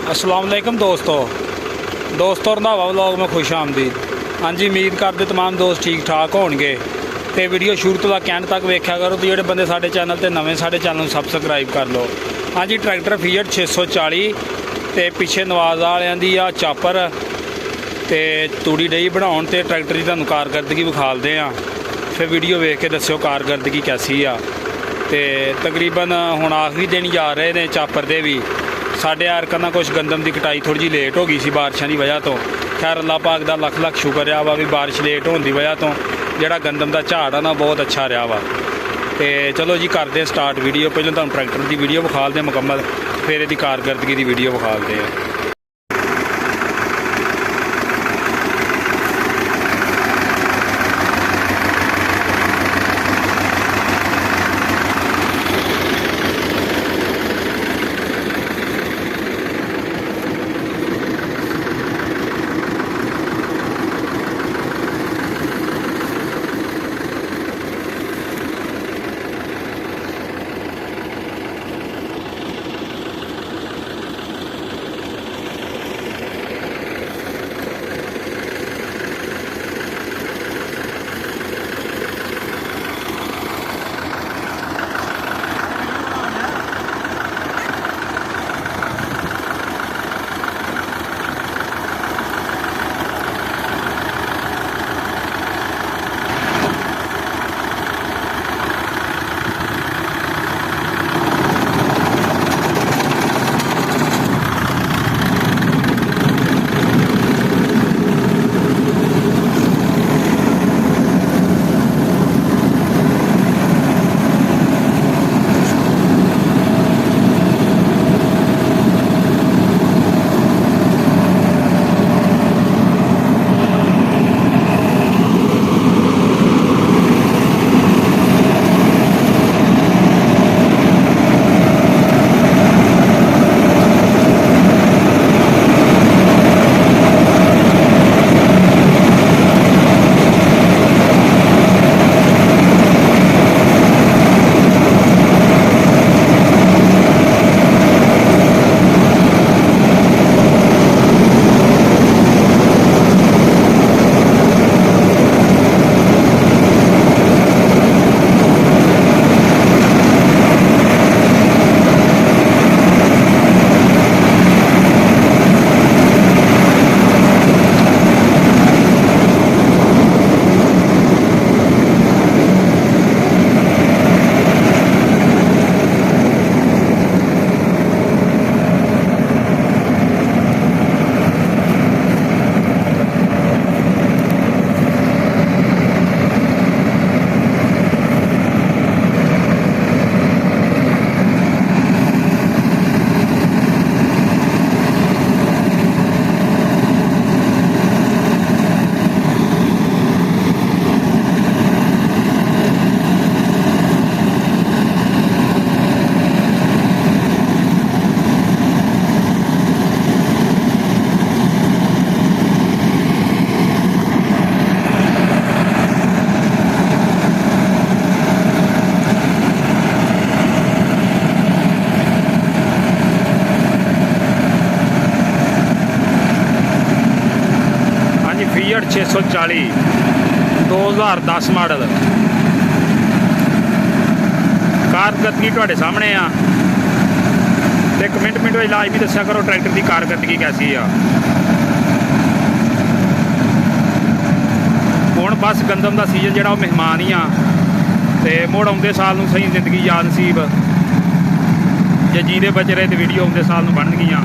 अस्सलाम वालेकुम दोस्तों रंधावा व्लॉग में खुश आमदीद। हाँ जी, उम्मीद करते तमाम दोस्त ठीक ठाक होणगे ते वीडियो शुरू तो एंड तक वेख्या करो। तो जोड़े बंदे साडे चैनल ते नवें साडे चैनल नूं सबसक्राइब कर लो। हाँ जी, ट्रैक्टर फीएट 640 ते पिछे नवाज़ वालियां दी आ चापर ते तूड़ी डई बनाउण ते ट्रैक्टर की तुहानूं कारकरदगी विखालदे आ। फिर वीडियो वेख के दस्सिओ कारकरदगी कैसी आ। ते तकरीबन हुण आखिरी दिन जा रहे ने चापर दे भी। साढ़े यारकां ना कुछ गंदम की कटाई थोड़ी जी लेट हो गई सी बारिशों की वजह तो। खैर अल्लाह पाक दा लख लख शुक्र रहा वा भी बारिश लेट होने की वजह तो जिहड़ा गंदम का झाड़ आ ना बहुत अच्छा रहा वा। तो चलो जी करते स्टार्ट वीडियो। पहले तुहानूं ट्रैक्टर की वीडियो विखालदे मुकम्मल, फिर इसकी कारकरदगी की वीडियो विखालदे हैं। फीएट 640 2010 मॉडल कारकरदगी तुहाडे सामने आ। ते कमेंट लाइव भी दस्या करो ट्रैक्टर की कारकरदगी कैसी आ। हुण बस गंदम का सीजन जिहड़ा वो मेहमान ही आ। ते मुड़ आउंदे साल नूं सही जिंदगी याद नसीब जे जीदे बच रहे तो वीडियो आउंदे साल नूं बनणगीआं।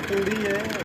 ਤੂੜੀ ਹੈ